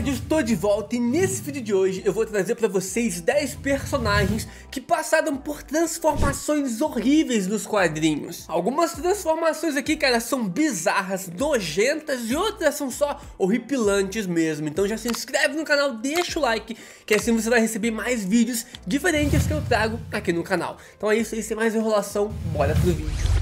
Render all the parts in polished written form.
nerd, estou de volta e nesse vídeo de hoje eu vou trazer pra vocês 10 personagens que passaram por transformações horríveis nos quadrinhos. Algumas transformações aqui, cara, são bizarras, nojentas e outras são só horripilantes mesmo. Então já se inscreve no canal, deixa o like, que assim você vai receber mais vídeos diferentes que eu trago aqui no canal. Então é isso aí, sem mais enrolação, bora pro vídeo.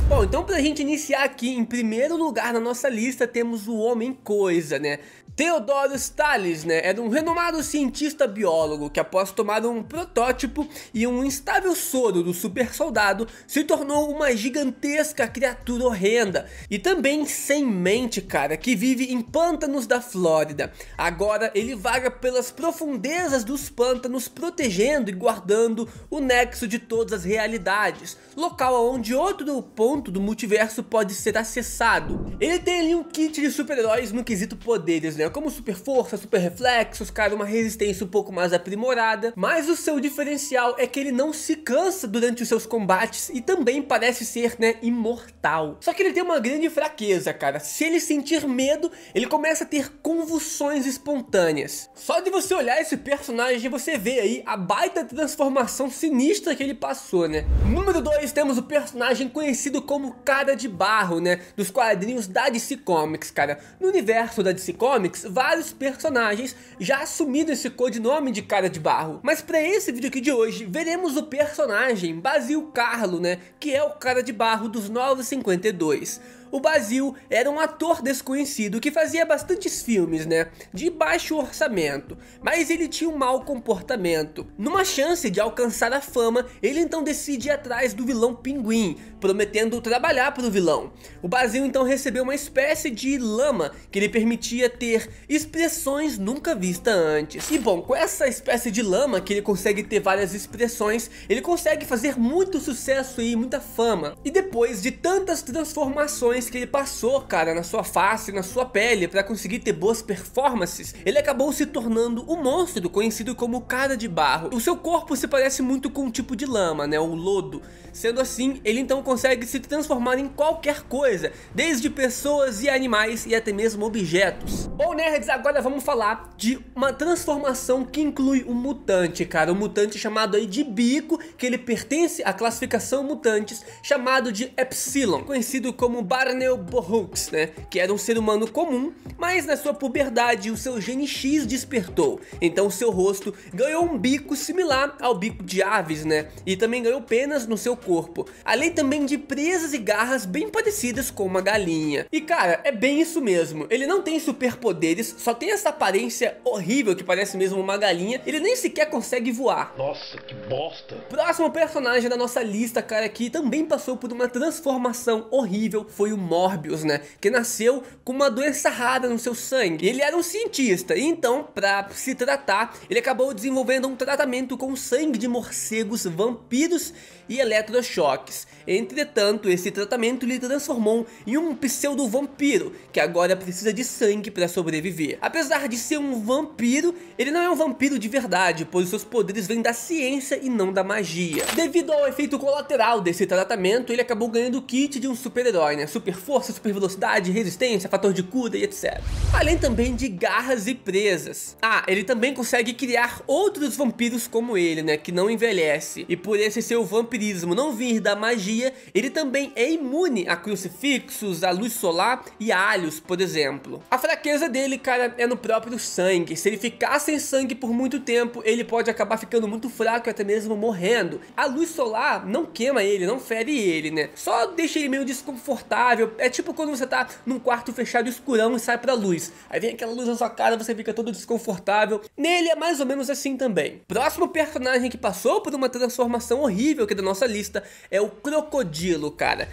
Bom, então pra gente iniciar aqui, em primeiro lugar na nossa lista temos o Homem-Coisa, né? Theodorus Thales, né, era um renomado cientista biólogo que, após tomar um protótipo e um instável soro do super soldado, se tornou uma gigantesca criatura horrenda e também sem mente, cara, que vive em pântanos da Flórida. Agora ele vaga pelas profundezas dos pântanos, protegendo e guardando o nexo de todas as realidades, local onde outro ponto do multiverso pode ser acessado. Ele tem ali um kit de super-heróis no quesito poderes, né, como super força, super reflexos, cara, uma resistência um pouco mais aprimorada, mas o seu diferencial é que ele não se cansa durante os seus combates e também parece ser, né, imortal. Só que ele tem uma grande fraqueza, cara. Se ele sentir medo, ele começa a ter convulsões espontâneas. Só de você olhar esse personagem, você vê aí a baita transformação sinistra que ele passou, né? Número 2, temos o personagem conhecido como Cara de Barro, né, dos quadrinhos da DC Comics, cara. No universo da DC Comics, vários personagens já assumiram esse codinome de Cara de Barro. Mas para esse vídeo aqui de hoje, veremos o personagem Basil Karlo, né, que é o Cara de Barro dos Novos 52. O Basil era um ator desconhecido que fazia bastantes filmes, né, de baixo orçamento, mas ele tinha um mau comportamento. Numa chance de alcançar a fama, ele então decide ir atrás do vilão Pinguim, prometendo trabalhar para o vilão. O Basil então recebeu uma espécie de lama que lhe permitia ter expressões nunca vistas antes. E bom, com essa espécie de lama que ele consegue ter várias expressões, ele consegue fazer muito sucesso e muita fama. E depois de tantas transformações que ele passou, cara, na sua face, na sua pele, para conseguir ter boas performances, ele acabou se tornando um monstro conhecido como Cara de Barro. O seu corpo se parece muito com um tipo de lama, né, o lodo. Sendo assim, ele então consegue se transformar em qualquer coisa, desde pessoas e animais e até mesmo objetos. Bom, nerds, agora vamos falar de uma transformação que inclui um mutante, cara, um mutante chamado aí de Bico, que ele pertence à classificação mutantes, chamado de Epsilon, conhecido como Barney Bohooks, né, que era um ser humano comum, mas na sua puberdade o seu gene X despertou, então o seu rosto ganhou um bico similar ao bico de aves, né, e também ganhou penas no seu corpo, além também de presas e garras bem parecidas com uma galinha. E cara, é bem isso mesmo, ele não tem superpoderes, só tem essa aparência horrível que parece mesmo uma galinha, ele nem sequer consegue voar. Nossa, que bosta! Próximo personagem da nossa lista, cara, que também passou por uma transformação horrível, foi o Morbius, né, que nasceu com uma doença rara no seu sangue. Ele era um cientista e então, para se tratar, ele acabou desenvolvendo um tratamento com sangue de morcegos, vampiros e eletrochoques. Entretanto, esse tratamento lhe transformou em um pseudo-vampiro, que agora precisa de sangue para sobreviver. Apesar de ser um vampiro, ele não é um vampiro de verdade, pois seus poderes vêm da ciência e não da magia. Devido ao efeito colateral desse tratamento, ele acabou ganhando o kit de um super-herói, né? Super força, super velocidade, resistência, fator de cura e etc. Além também de garras e presas. Ah, ele também consegue criar outros vampiros como ele, né, que não envelhece. E por esse seu vampirismo não vir da magia, ele também é imune a crucifixos, a luz solar e a alhos, por exemplo. A fraqueza dele, cara, é no próprio sangue. Se ele ficar sem sangue por muito tempo, ele pode acabar ficando muito fraco e até mesmo morrendo. A luz solar não queima ele, não fere ele, né, só deixa ele meio desconfortável. É tipo quando você tá num quarto fechado escurão e sai pra luz, aí vem aquela luz na sua cara, você fica todo desconfortável. Nele é mais ou menos assim também. Próximo personagem que passou por uma transformação horrível aqui da nossa lista é o Crocodilo, cara.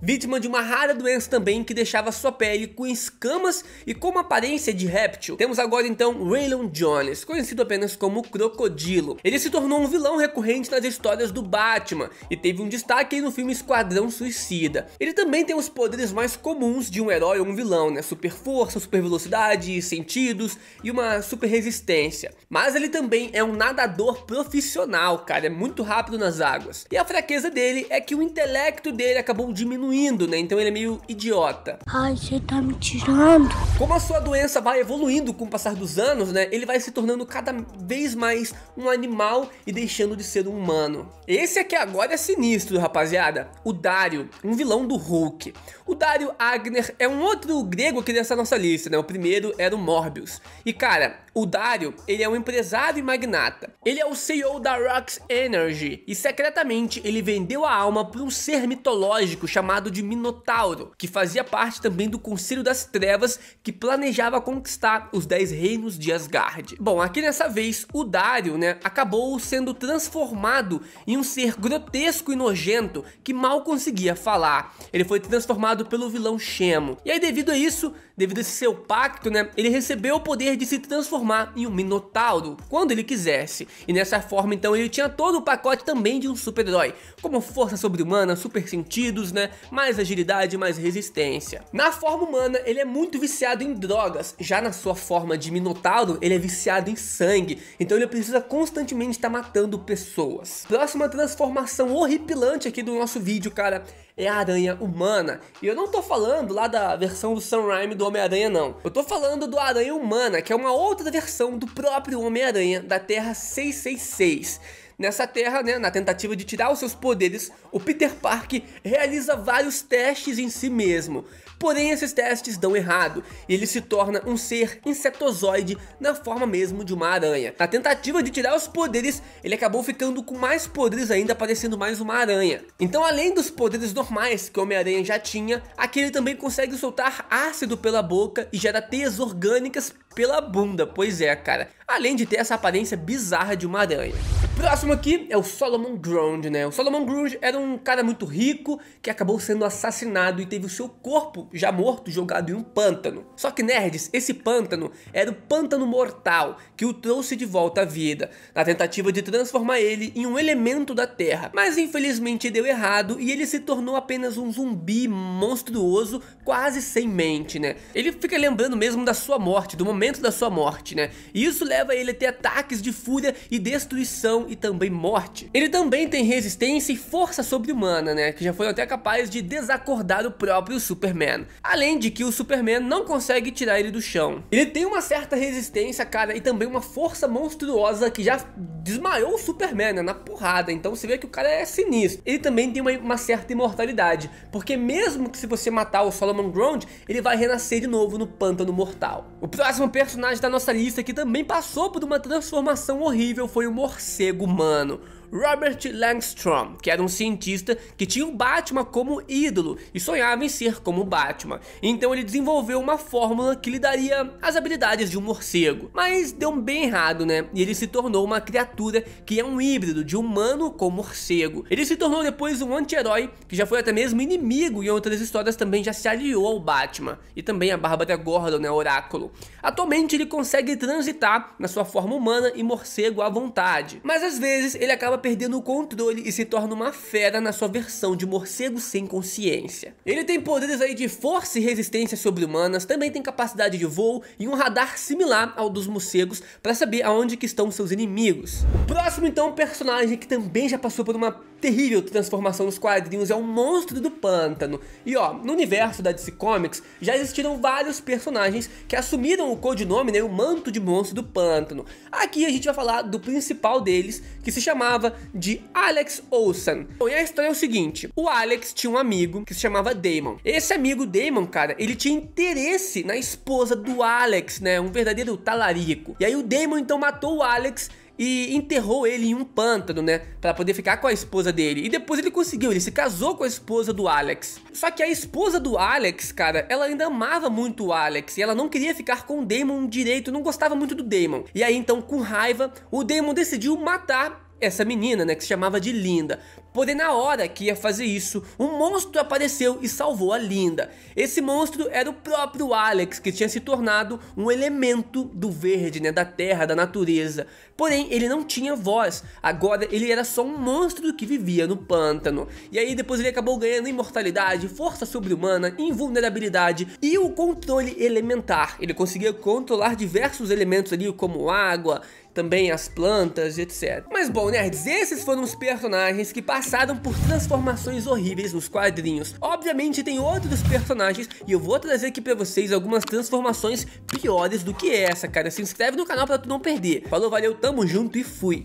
Vítima de uma rara doença também que deixava sua pele com escamas e com uma aparência de réptil. Temos agora então Waylon Jones, conhecido apenas como Crocodilo. Ele se tornou um vilão recorrente nas histórias do Batman e teve um destaque aí no filme Esquadrão Suicida. Ele também tem os poderes mais comuns de um herói ou um vilão, né? Super força, super velocidade, sentidos e uma super resistência. Mas ele também é um nadador profissional, cara, é muito rápido nas águas. E a fraqueza dele é que o intelecto dele acabou diminuindo, né? Então ele é meio idiota. Ai, você tá me tirando. Como a sua doença vai evoluindo com o passar dos anos, né? Ele vai se tornando cada vez mais um animal e deixando de ser um humano. Esse aqui agora é sinistro, rapaziada. O Dario, um vilão do Hulk. O Dario Agner é um outro grego aqui dessa nossa lista, né? O primeiro era o Morbius. E cara, o Dario, ele é um empresário e magnata. Ele é o CEO da Rox Energy e secretamente ele vendeu a alma para um ser mitológico chamado de Minotauro, que fazia parte também do Conselho das Trevas, que planejava conquistar os 10 reinos de Asgard. Bom, aqui nessa vez o Dario, né, acabou sendo transformado em um ser grotesco e nojento que mal conseguia falar. Ele foi transformado pelo vilão Shemo. E aí devido a isso, devido a esse seu pacto, né, ele recebeu o poder de se transformar em um Minotauro quando ele quisesse. E nessa forma então ele tinha todo o pacote também de um super-herói, como força sobre-humana, super sentidos, né, mais agilidade, mais resistência. Na forma humana ele é muito viciado em drogas, já na sua forma de Minotauro ele é viciado em sangue, então ele precisa constantemente estar matando pessoas. Próxima transformação horripilante aqui do nosso vídeo, cara, é a Aranha Humana. E eu não tô falando lá da versão do Sam Raimi do Homem-Aranha, não. Eu tô falando do Aranha Humana, que é uma outra versão do próprio Homem-Aranha da Terra 666. Nessa terra, né, na tentativa de tirar os seus poderes, o Peter Parker realiza vários testes em si mesmo. Porém, esses testes dão errado e ele se torna um ser insetozoide na forma mesmo de uma aranha. Na tentativa de tirar os poderes, ele acabou ficando com mais poderes ainda, parecendo mais uma aranha. Então, além dos poderes normais que o Homem-Aranha já tinha, aqui ele também consegue soltar ácido pela boca e gera teias orgânicas pela bunda. Pois é, cara. Além de ter essa aparência bizarra de uma aranha. O próximo aqui é o Solomon Grundy, né? O Solomon Grundy era um cara muito rico que acabou sendo assassinado e teve o seu corpo já morto jogado em um pântano. Só que, nerds, esse pântano era o Pântano Mortal, que o trouxe de volta à vida, na tentativa de transformar ele em um elemento da Terra. Mas infelizmente deu errado e ele se tornou apenas um zumbi monstruoso, quase sem mente, né? Ele fica lembrando mesmo da sua morte, do momento da sua morte, né? E isso leva ele a ter ataques de fúria e destruição e também morte. Ele também tem resistência e força sobre-humana, né? Que já foi até capaz de desacordar o próprio Superman. Além de que o Superman não consegue tirar ele do chão. Ele tem uma certa resistência, cara, e também uma força monstruosa que já desmaiou o Superman, né, na porrada. Então você vê que o cara é sinistro. Ele também tem uma certa imortalidade, porque mesmo que se você matar o Solomon Grundy, ele vai renascer de novo no Pântano Mortal. O próximo personagem da nossa lista que também passou por uma transformação horrível foi o Morcego Humano. Robert Langstrom, que era um cientista que tinha o Batman como ídolo e sonhava em ser como o Batman. Então ele desenvolveu uma fórmula que lhe daria as habilidades de um morcego. Mas deu bem errado, né? E ele se tornou uma criatura que é um híbrido de humano com morcego. Ele se tornou depois um anti-herói, que já foi até mesmo inimigo e em outras histórias também já se aliou ao Batman. E também a Bárbara Gordon, né, Oráculo. Atualmente ele consegue transitar na sua forma humana e morcego à vontade. Mas às vezes ele acaba perdendo o controle e se torna uma fera na sua versão de morcego sem consciência. Ele tem poderes aí de força e resistência sobre-humanas, também tem capacidade de voo e um radar similar ao dos morcegos para saber aonde que estão seus inimigos. O próximo então, personagem que também já passou por uma terrível transformação nos quadrinhos é o Monstro do Pântano. E ó, no universo da DC Comics já existiram vários personagens que assumiram o codinome, né, o manto de Monstro do Pântano. Aqui a gente vai falar do principal deles, que se chamava de Alex Olsen. Bom, e a história é o seguinte: o Alex tinha um amigo que se chamava Damon. Esse amigo Damon, cara, ele tinha interesse na esposa do Alex, né, um verdadeiro talarico. E aí o Damon então matou o Alex e enterrou ele em um pântano, né, pra poder ficar com a esposa dele. E depois ele conseguiu, ele se casou com a esposa do Alex. Só que a esposa do Alex, cara, ela ainda amava muito o Alex e ela não queria ficar com o Damon direito, não gostava muito do Damon. E aí então, com raiva, o Damon decidiu matar essa menina, né, que se chamava de Linda. Porém, na hora que ia fazer isso, um monstro apareceu e salvou a Linda. Esse monstro era o próprio Alex, que tinha se tornado um elemento do verde, né, da terra, da natureza. Porém, ele não tinha voz. Agora ele era só um monstro que vivia no pântano. E aí depois ele acabou ganhando imortalidade, força sobre-humana, invulnerabilidade e o controle elementar. Ele conseguia controlar diversos elementos ali, como água, também as plantas, etc. Mas bom, nerds, esses foram os personagens que passaram por transformações horríveis nos quadrinhos. Obviamente tem outros personagens e eu vou trazer aqui pra vocês algumas transformações piores do que essa, cara. Se inscreve no canal pra tu não perder. Falou, valeu, tamo junto e fui!